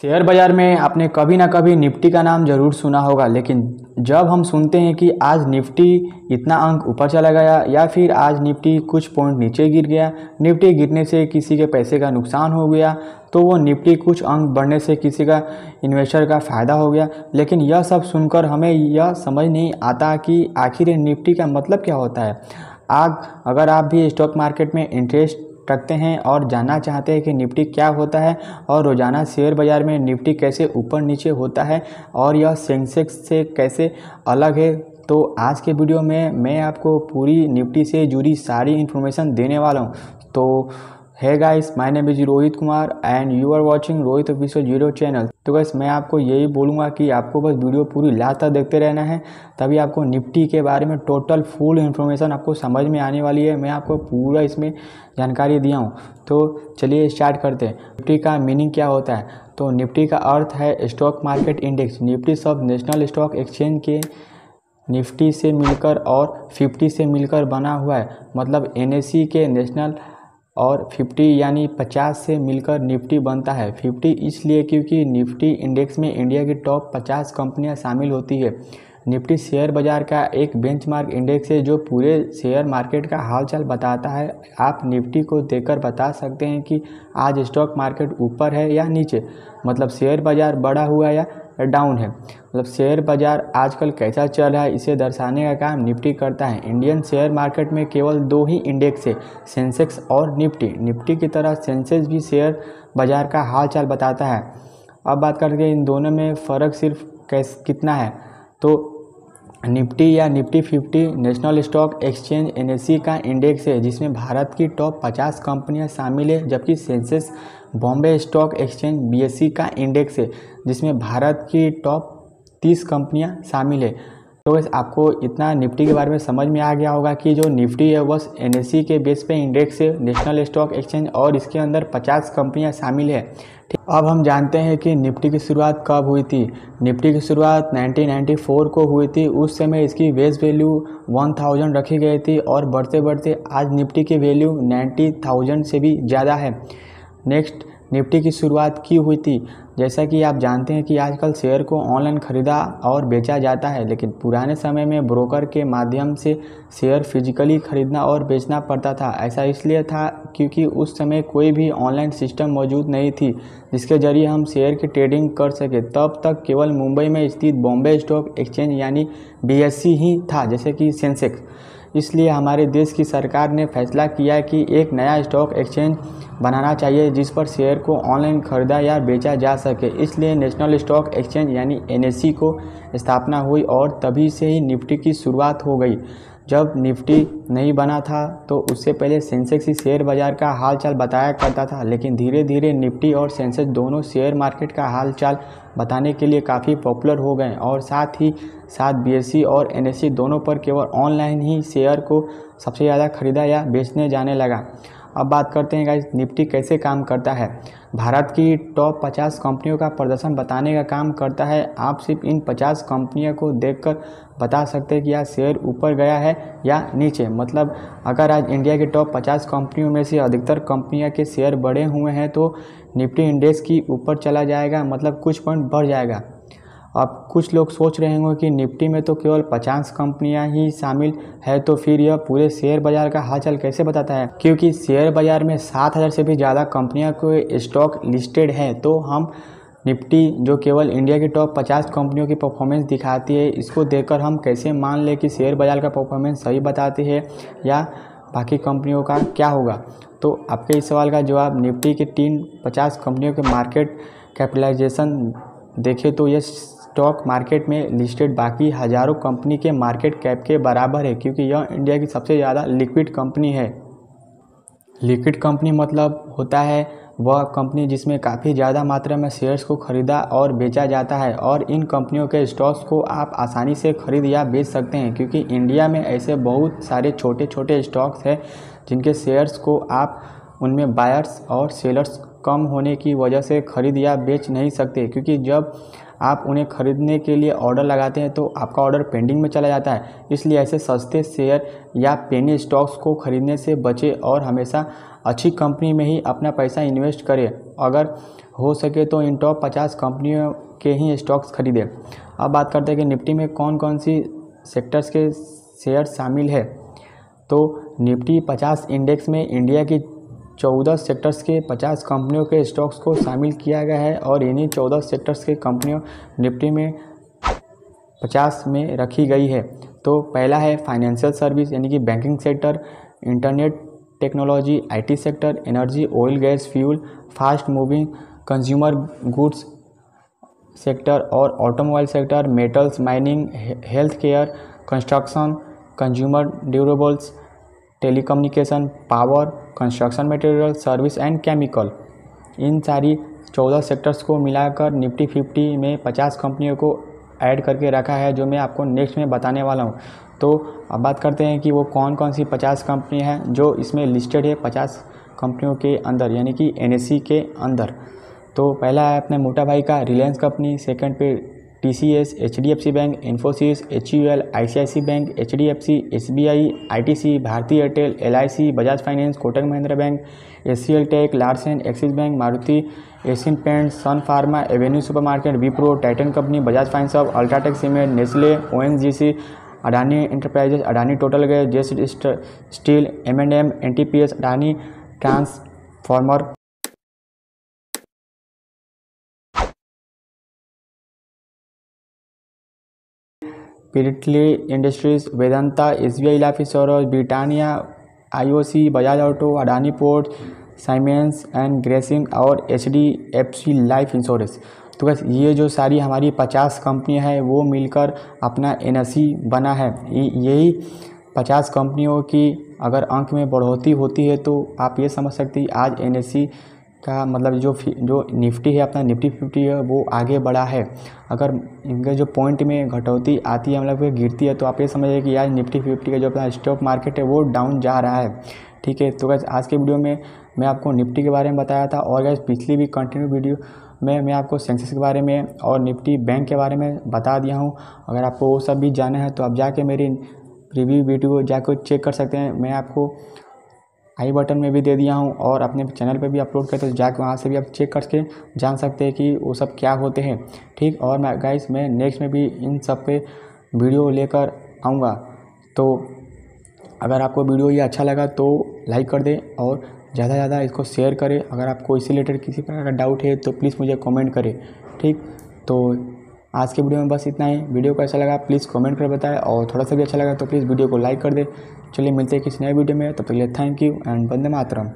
Share बाजार में आपने कभी ना कभी निफ्टी का नाम जरूर सुना होगा, लेकिन जब हम सुनते हैं कि आज निफ्टी इतना अंक ऊपर चला गया या फिर आज निफ्टी कुछ पॉइंट नीचे गिर गया, निफ्टी गिरने से किसी के पैसे का नुकसान हो गया, तो वो निफ्टी कुछ अंक बढ़ने से किसी का इन्वेस्टर का फ़ायदा हो गया। लेकिन यह सब सुनकर हमें यह समझ नहीं आता कि आखिर निफ्टी का मतलब क्या होता है। अगर आप भी स्टॉक मार्केट में इंटरेस्ट रखते हैं और जानना चाहते हैं कि निफ्टी क्या होता है और रोज़ाना शेयर बाज़ार में निफ्टी कैसे ऊपर नीचे होता है और यह सेंसेक्स से कैसे अलग है, तो आज के वीडियो में मैं आपको पूरी निफ्टी से जुड़ी सारी इन्फॉर्मेशन देने वाला हूं। तो है guys, my name is Rohit Kumar and you are watching Rohit official zero channel. तो गाइस, मैं आपको यही बोलूँगा कि आपको बस वीडियो पूरी लास्ट तक देखते रहना है, तभी आपको निफ्टी के बारे में टोटल फुल इन्फॉर्मेशन आपको समझ में आने वाली है। मैं आपको पूरा इसमें जानकारी दिया हूँ। तो चलिए स्टार्ट करते हैं। निफ्टी का मीनिंग क्या होता है? तो निफ्टी का अर्थ है स्टॉक मार्केट इंडेक्स। निफ्टी सब नेशनल स्टॉक एक्सचेंज के निफ्टी से मिलकर और 50 से मिलकर बना हुआ है। मतलब NSE के नेशनल और 50 यानी 50 से मिलकर निफ्टी बनता है। 50 इसलिए क्योंकि निफ्टी इंडेक्स में इंडिया की टॉप 50 कंपनियां शामिल होती है। निफ्टी शेयर बाजार का एक बेंचमार्क इंडेक्स है जो पूरे शेयर मार्केट का हालचाल बताता है। आप निफ्टी को देखकर बता सकते हैं कि आज स्टॉक मार्केट ऊपर है या नीचे, मतलब शेयर बाजार बढ़ा हुआ है या डाउन है। मतलब शेयर बाजार आजकल कैसा चल रहा है इसे दर्शाने का काम निफ्टी करता है। इंडियन शेयर मार्केट में केवल दो ही इंडेक्स है, सेंसेक्स और निफ्टी। निफ्टी की तरह सेंसेक्स भी शेयर बाजार का हाल चाल बताता है। अब बात करके इन दोनों में फ़र्क सिर्फ कितना है, तो निफ्टी या Nifty 50 national stock exchange NSE का इंडेक्स है जिसमें भारत की टॉप 50 कंपनियां शामिल है, जबकि Sensex Bombay stock exchange BSE का इंडेक्स है जिसमें भारत की टॉप 30 कंपनियां शामिल है। तो बस आपको इतना निफ्टी के बारे में समझ में आ गया होगा कि जो निफ्टी है वह NSE के बेस पे इंडेक्स है, नेशनल स्टॉक एक्सचेंज, और इसके अंदर 50 कंपनियां शामिल है। अब हम जानते हैं कि निफ्टी की शुरुआत कब हुई थी। निफ्टी की शुरुआत 1994 को हुई थी। उस समय इसकी बेस वैल्यू 1000 रखी गई थी और बढ़ते बढ़ते आज निफ्टी की वैल्यू 90,000 से भी ज़्यादा है। नेक्स्ट, निफ्टी की शुरुआत क्यों हुई थी? जैसा कि आप जानते हैं कि आजकल शेयर को ऑनलाइन खरीदा और बेचा जाता है, लेकिन पुराने समय में ब्रोकर के माध्यम से शेयर फिजिकली खरीदना और बेचना पड़ता था। ऐसा इसलिए था क्योंकि उस समय कोई भी ऑनलाइन सिस्टम मौजूद नहीं थी जिसके जरिए हम शेयर की ट्रेडिंग कर सके। तब तक केवल मुंबई में स्थित बॉम्बे स्टॉक एक्सचेंज यानी BSE ही था, जैसे कि सेंसेक्स। इसलिए हमारे देश की सरकार ने फैसला किया कि एक नया स्टॉक एक्सचेंज बनाना चाहिए जिस पर शेयर को ऑनलाइन खरीदा या बेचा जा सके। इसलिए नेशनल स्टॉक एक्सचेंज यानी NSE को स्थापना हुई और तभी से ही निफ्टी की शुरुआत हो गई। जब निफ्टी नहीं बना था तो उससे पहले सेंसेक्स ही शेयर बाजार का हालचाल बताया करता था, लेकिन धीरे धीरे निफ्टी और सेंसेक्स दोनों शेयर मार्केट का हालचाल बताने के लिए काफ़ी पॉपुलर हो गए और साथ ही साथ BSE और NSE दोनों पर केवल ऑनलाइन ही शेयर को सबसे ज़्यादा खरीदा या बेचने जाने लगा। अब बात करते हैं गाइस, निफ्टी कैसे काम करता है। भारत की टॉप 50 कंपनियों का प्रदर्शन बताने का काम करता है। आप सिर्फ इन 50 कंपनियों को देखकर बता सकते हैं कि यह शेयर ऊपर गया है या नीचे। मतलब अगर आज इंडिया की टॉप 50 कंपनियों में से अधिकतर कंपनियों के शेयर बढ़े हुए हैं तो निफ्टी इंडेक्स की ऊपर चला जाएगा, मतलब कुछ पॉइंट बढ़ जाएगा। अब कुछ लोग सोच रहे होंगे कि निफ्टी में तो केवल 50 कंपनियां ही शामिल है, तो फिर यह पूरे शेयर बाजार का हालचाल कैसे बताता है? क्योंकि शेयर बाजार में 7000 से भी ज़्यादा कंपनियां को स्टॉक लिस्टेड है। तो हम निफ्टी जो केवल इंडिया की टॉप 50 कंपनियों की परफॉर्मेंस दिखाती है, इसको देखकर हम कैसे मान लें कि शेयर बाजार का परफॉर्मेंस सही बताती है या बाकी कंपनियों का क्या होगा? तो आपके इस सवाल का जवाब, निफ्टी की 50 कंपनियों के मार्केट कैपिटलाइजेशन देखें तो यह स्टॉक मार्केट में लिस्टेड बाकी हज़ारों कंपनी के मार्केट कैप के बराबर है, क्योंकि यह इंडिया की सबसे ज़्यादा लिक्विड कंपनी है। लिक्विड कंपनी मतलब होता है वह कंपनी जिसमें काफ़ी ज़्यादा मात्रा में शेयर्स को खरीदा और बेचा जाता है, और इन कंपनियों के स्टॉक्स को आप आसानी से खरीद या बेच सकते हैं, क्योंकि इंडिया में ऐसे बहुत सारे छोटे छोटे स्टॉक्स हैं जिनके शेयर्स को आप उनमें बायर्स और सेलर्स कम होने की वजह से खरीद या बेच नहीं सकते, क्योंकि जब आप उन्हें खरीदने के लिए ऑर्डर लगाते हैं तो आपका ऑर्डर पेंडिंग में चला जाता है। इसलिए ऐसे सस्ते शेयर या पेनी स्टॉक्स को खरीदने से बचें और हमेशा अच्छी कंपनी में ही अपना पैसा इन्वेस्ट करें। अगर हो सके तो इन टॉप 50 कंपनियों के ही स्टॉक्स खरीदें। अब बात करते हैं कि निफ्टी में कौन कौन सी सेक्टर्स के शेयर शामिल है। तो निफ्टी 50 इंडेक्स में इंडिया की 14 सेक्टर्स के 50 कंपनियों के स्टॉक्स को शामिल किया गया है और इन्हीं 14 सेक्टर्स के कंपनियों निफ्टी में 50 में रखी गई है। तो पहला है फाइनेंशियल सर्विस यानी कि banking sector, internet technology, IT sector, energy, oil gas fuel, fast moving consumer goods sector और automobile sector, metals, mining, health care, construction, consumer durables, telecommunication, power, construction material, service and chemical. इन सारी 14 sectors को मिलाकर Nifty 50 में 50 कंपनियों को add करके रखा है, जो मैं आपको नेक्स्ट में बताने वाला हूँ। तो अब बात करते हैं कि वो कौन कौन सी 50 कंपनी हैं जो इसमें लिस्टेड है 50 कंपनियों के अंदर यानी कि NSE के अंदर। तो पहला है अपने मोटा भाई का रिलायंस कंपनी, सेकंड पे TCS, HDFC bank, Infosys, HUL, ICICI bank, HDFC, SBI, ITC, Bharti Airtel, LIC, Bajaj finance, Kotak Mahindra bank, HCL tech, Larsen, Axis bank, Maruti, Asian Paints, Sun Pharma, Avenue supermarket, Wipro, Titan company, Bajaj finance, UltraTech cement, Nestle, ONGC, Adani Enterprises, Adani Total Gas, JSD steel, M&M, NTPS, Adani transformer, Pidilite Industries, Vedanta, SBI life insurance, Britannia, IOC, Bajaj auto, Adani port, साइमेंस and Grasim और HDFC life insurance. तो बस ये जो सारी हमारी 50 कंपनियां हैं वो मिलकर अपना NSE बना है। यही 50 कंपनियों की अगर अंक में बढ़ोतरी होती है तो आप ये समझ सकते हैं आज NSE का मतलब जो निफ्टी है अपना निफ्टी 50 है वो आगे बढ़ा है। अगर इनके जो पॉइंट में घटौती आती है मतलब गिरती है तो आप ये समझिए कि आज निफ्टी 50 का जो अपना स्टॉक मार्केट है वो डाउन जा रहा है। ठीक है, तो गाइस आज के वीडियो में मैं आपको निफ्टी के बारे में बताया था और गाइस पिछली भी कंटिन्यू वीडियो में मैं आपको सेंसेक्स के बारे में और निफ्टी बैंक के बारे में बता दिया हूँ। अगर आपको वो सब भी जाना है तो आप जाके मेरी प्रीव्यू वीडियो जाकर चेक कर सकते हैं। मैं आपको आई बटन में भी दे दिया हूँ और अपने चैनल पे भी अपलोड करते हैं, तो जाके वहाँ से भी आप चेक करके जान सकते हैं कि वो सब क्या होते हैं। ठीक, और मैं गाइस मैं नेक्स्ट में भी इन सब पे वीडियो लेकर आऊँगा। तो अगर आपको वीडियो ये अच्छा लगा तो लाइक कर दें और ज़्यादा से ज़्यादा इसको शेयर करें। अगर आपको इसी रिलेटेड किसी प्रकार का डाउट है तो प्लीज़ मुझे कमेंट करें। ठीक, तो आज के वीडियो में बस इतना ही। वीडियो को अच्छा लगा प्लीज़ कमेंट कर बताएं और थोड़ा सा भी अच्छा लगा तो प्लीज़ वीडियो को लाइक कर दें। चलिए मिलते हैं किसी नए वीडियो में, तब तक के लिए thank you and Vande Mataram.